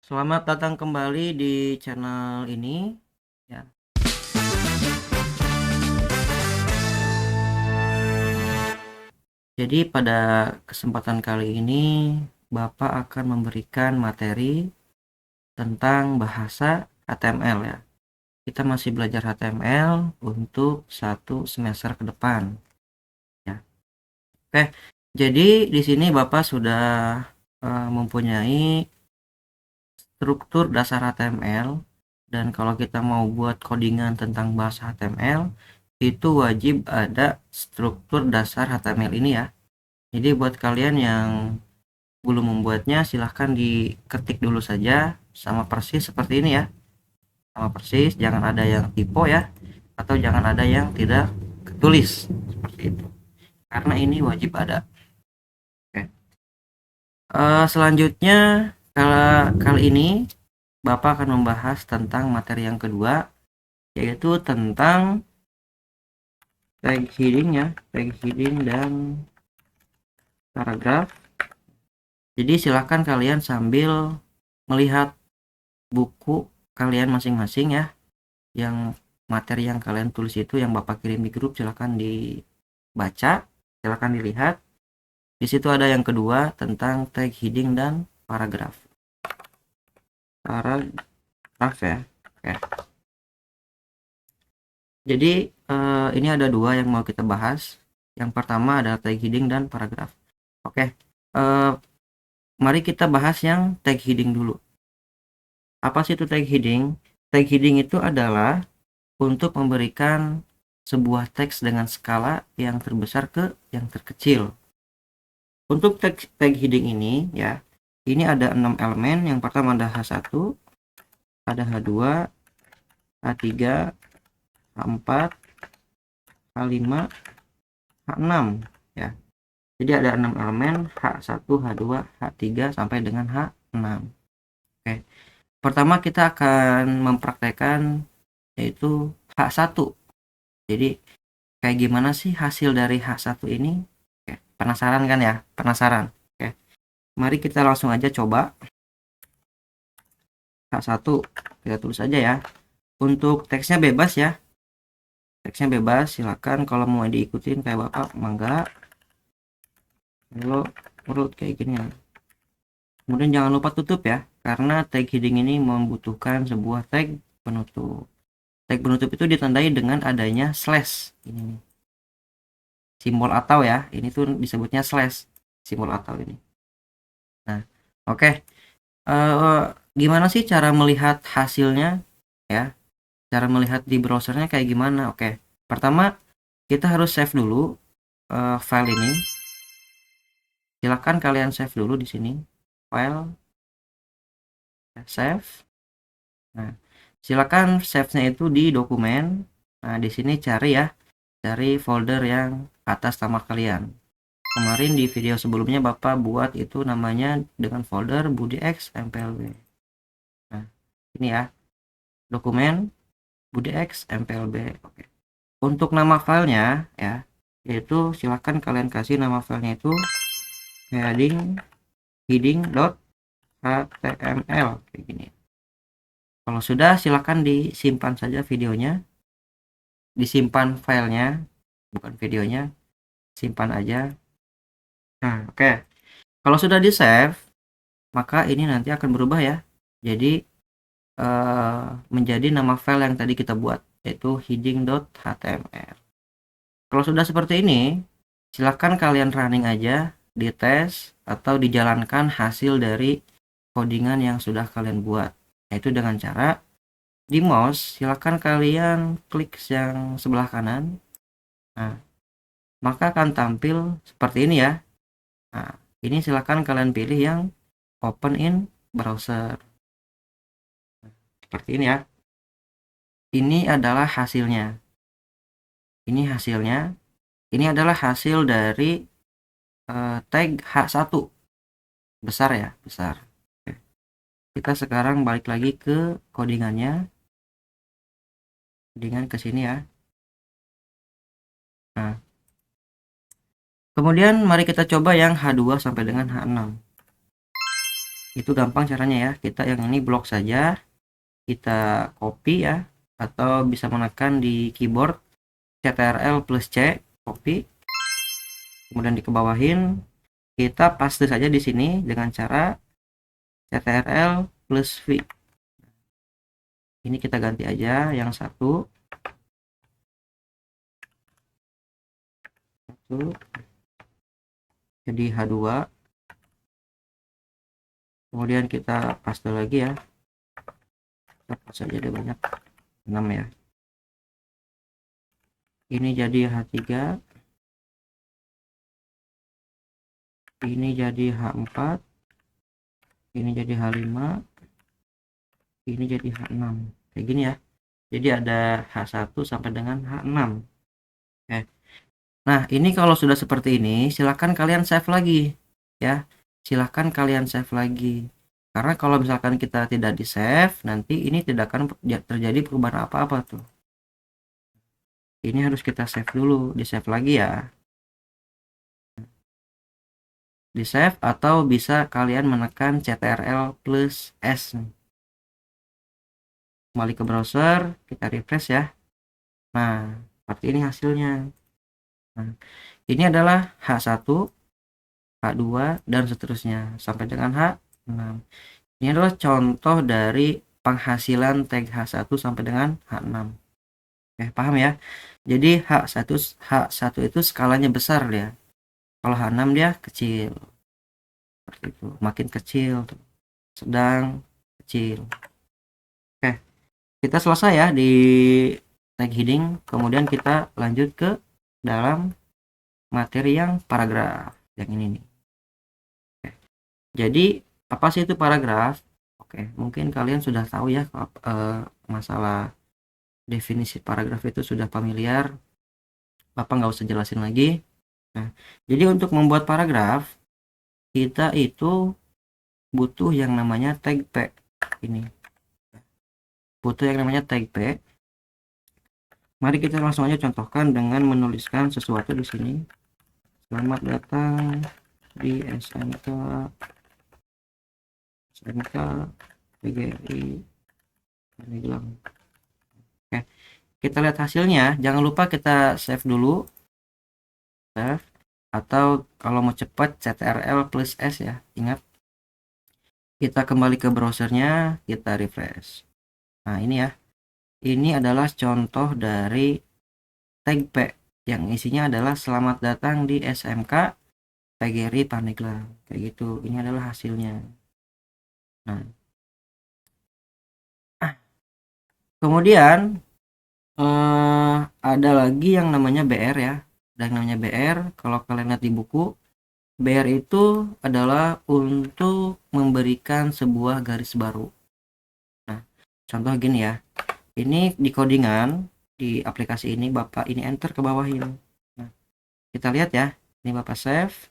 Selamat datang kembali di channel ini ya. Jadi pada kesempatan kali ini Bapak akan memberikan materi tentang bahasa HTML ya. Kita masih belajar HTML untuk 1 semester ke depan ya. Oke, jadi di sini Bapak sudah mempunyai struktur dasar HTML, dan kalau kita mau buat codingan tentang bahasa HTML itu wajib ada struktur dasar HTML ini ya. Jadi buat kalian yang belum membuatnya silahkan diketik dulu saja, sama persis seperti ini ya, sama persis, jangan ada yang typo ya, atau jangan ada yang tidak ketulis seperti itu, karena ini wajib ada. Oke. Selanjutnya kali ini Bapak akan membahas tentang materi yang kedua, yaitu tentang tag heading ya, tag heading dan paragraf. Jadi silahkan kalian sambil melihat buku kalian masing-masing ya, yang materi yang kalian tulis itu yang Bapak kirim di grup, silahkan dibaca, silahkan dilihat. Di situ ada yang kedua tentang tag heading dan paragraf. Paragraf ya. Oke. Jadi ini ada dua yang mau kita bahas. Yang pertama adalah tag heading dan paragraf. Oke. Mari kita bahas yang tag heading dulu. Apa sih itu tag heading? Tag heading itu adalah untuk memberikan sebuah teks dengan skala yang terbesar ke yang terkecil. Untuk tag heading ini ya, ini ada 6 elemen. Yang pertama ada H1, ada H2, H3, H4, H5, H6 ya. Jadi ada 6 elemen, H1, H2, H3 sampai dengan H6. Oke. Pertama kita akan mempraktekkan yaitu H1. Jadi kayak gimana sih hasil dari H1 ini? Oke, penasaran kan ya? Penasaran. Oke. Mari kita langsung aja coba. H1 kita tulis aja ya. Untuk teksnya bebas ya. Teksnya bebas, silakan kalau mau diikutin kayak Bapak mangga. Kalau menurut kayak gini ya. Kemudian jangan lupa tutup ya, karena tag heading ini membutuhkan sebuah tag penutup. Tag penutup itu ditandai dengan adanya slash ini, simbol atau ya, ini tuh disebutnya slash, simbol atau ini. Nah, oke. Gimana sih cara melihat hasilnya ya? Cara melihat di browsernya kayak gimana? Oke, pertama kita harus save dulu file ini. Silahkan kalian save dulu di sini, file, save. Nah, silakan save-nya itu di dokumen. Nah, di sini cari ya, cari folder yang atas nama kalian. Kemarin di video sebelumnya Bapak buat itu namanya dengan folder budx mplb. Nah, ini ya, dokumen budx mplb. Oke. Untuk nama filenya ya, yaitu silakan kalian kasih nama filenya itu heading.html kayak gini. Kalau sudah, silakan disimpan saja videonya, disimpan filenya, bukan videonya, simpan aja. Nah, oke. Kalau sudah di save, maka ini nanti akan berubah ya. Jadi menjadi nama file yang tadi kita buat, yaitu heading.html. Kalau sudah seperti ini, silakan kalian running aja, dites atau dijalankan hasil dari codingan yang sudah kalian buat, yaitu dengan cara di mouse silakan kalian klik yang sebelah kanan. Nah, maka akan tampil seperti ini ya. Nah, ini silakan kalian pilih yang open in browser seperti ini ya. Ini adalah hasilnya. Ini hasilnya. Ini adalah hasil dari tag H1 besar ya, besar. Oke. Kita sekarang balik lagi ke codingannya, codingan ke sini ya. Nah, kemudian mari kita coba yang H2 sampai dengan H6. Itu gampang caranya ya. Kita yang ini blok saja, kita copy ya, atau bisa menekan di keyboard CTRL plus C, copy, kemudian dikebawahin, kita paste saja di sini dengan cara CTRL plus V. Ini kita ganti aja yang satu jadi H2, kemudian kita paste lagi ya, kita paste saja ada banyak 6 ya, ini jadi H3, ini jadi H4, ini jadi H5, ini jadi H6, kayak gini ya. Jadi ada H1 sampai dengan H6. Oke. Nah, ini kalau sudah seperti ini, silahkan kalian save lagi ya. Silahkan kalian save lagi. Karena kalau misalkan kita tidak di save, nanti ini tidak akan terjadi perubahan apa-apa tuh. Ini harus kita save dulu, di save lagi ya. Di save atau bisa kalian menekan CTRL plus S. Kembali ke browser, kita refresh ya. Nah, seperti ini hasilnya. Nah, ini adalah H1, H2, dan seterusnya sampai dengan H6. Ini adalah contoh dari penghasilan tag H1 sampai dengan H6. Oke, paham ya? Jadi H1 itu skalanya besar ya. Kalau H6 dia kecil. Seperti itu. Makin kecil, sedang, kecil. Oke, kita selesai ya di tag heading. Kemudian kita lanjut ke dalam materi yang paragraf yang ini nih. Oke. Jadi apa sih itu paragraf? Oke, mungkin kalian sudah tahu ya masalah definisi paragraf itu sudah familiar. Bapak nggak usah jelasin lagi. Nah, jadi untuk membuat paragraf kita itu butuh yang namanya tag P. Ini butuh yang namanya tag P. Mari kita langsung aja contohkan dengan menuliskan sesuatu di sini. Selamat datang di SMK PGRI Pandeglang. Oke, kita lihat hasilnya. Jangan lupa kita save dulu, save, atau kalau mau cepat CTRL plus S ya. Ingat, kita kembali ke browsernya, kita refresh. Nah, ini ya. Ini adalah contoh dari tag P yang isinya adalah selamat datang di SMK PGRI Pandeglang. Kayak gitu. Ini adalah hasilnya. Nah, kemudian ada lagi yang namanya BR ya. Dan namanya BR, kalau kalian lihat di buku, BR itu adalah untuk memberikan sebuah garis baru. Nah, contoh gini ya. Ini di codingan di aplikasi ini Bapak ini enter ke bawah ini. Nah, kita lihat ya. Ini Bapak save.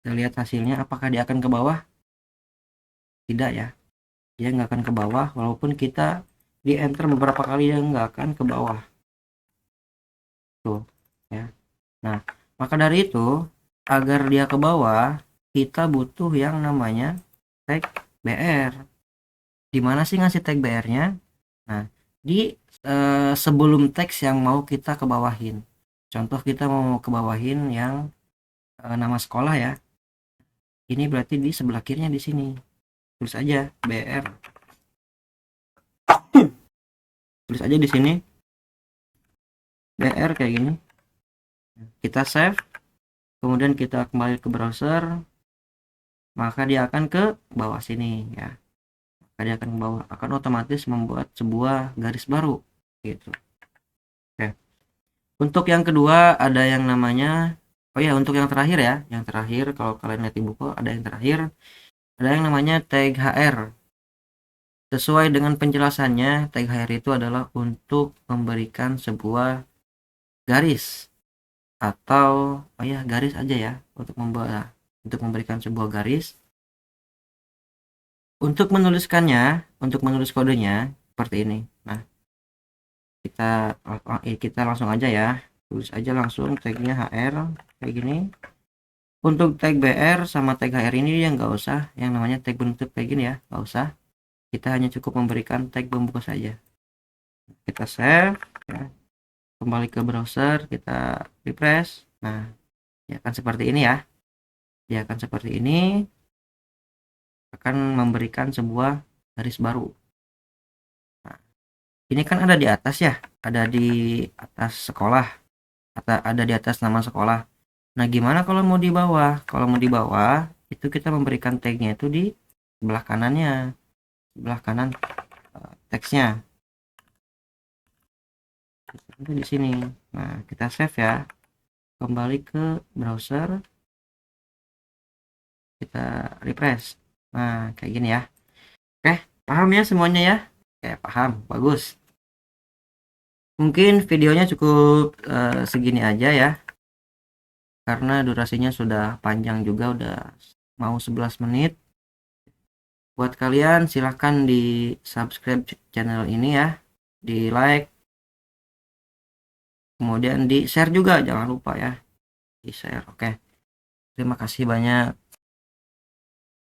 Kita lihat hasilnya apakah dia akan ke bawah? Tidak ya. Dia nggak akan ke bawah walaupun kita di enter beberapa kali, yang nggak akan ke bawah. Tuh ya. Nah, maka dari itu agar dia ke bawah kita butuh yang namanya tag BR. Dimana sih ngasih tag BR-nya? Nah, di sebelum teks yang mau kita kebawahin. Contoh kita mau kebawahin yang nama sekolah ya. Ini berarti di sebelah kirinya di sini. Tulis aja BR. Tulis aja di sini BR kayak gini. Kita save. Kemudian kita kembali ke browser. Maka dia akan ke bawah sini ya. Maka dia akan ke bawah, akan otomatis membuat sebuah garis baru gitu. Oke. Untuk yang kedua ada yang namanya, oh ya, untuk yang terakhir ya, yang terakhir kalau kalian lihat di buku ada yang terakhir, ada yang namanya tag HR. Sesuai dengan penjelasannya, tag HR itu adalah untuk memberikan sebuah garis atau oh ya, garis aja ya, untuk memberikan sebuah garis. Untuk menuliskannya, untuk menulis kodenya seperti ini. Nah, kita langsung aja ya, tulis aja langsung tagnya HR kayak gini. Untuk tag BR sama tag HR ini yang nggak usah yang namanya tag penutup kayak gini ya, nggak usah. Kita hanya cukup memberikan tag pembuka saja. Kita save ya. Kembali ke browser, kita refresh. Nah, ya akan seperti ini ya. Dia akan seperti ini, akan memberikan sebuah garis baru. Nah, ini kan ada di atas ya, ada di atas sekolah, atau ada di atas nama sekolah. Nah, gimana kalau mau di bawah? Kalau mau di bawah, itu kita memberikan tagnya itu di sebelah kanannya, sebelah kanan teksnya. Itu di sini. Nah, kita save ya. Kembali ke browser, kita refresh. Nah, kayak gini ya. Oke, paham ya semuanya ya? Oke, paham. Bagus. Mungkin videonya cukup segini aja ya. Karena durasinya sudah panjang juga, udah mau 11 menit. Buat kalian silahkan di subscribe channel ini ya, di like, kemudian di share juga, jangan lupa ya, di share. Oke, terima kasih banyak.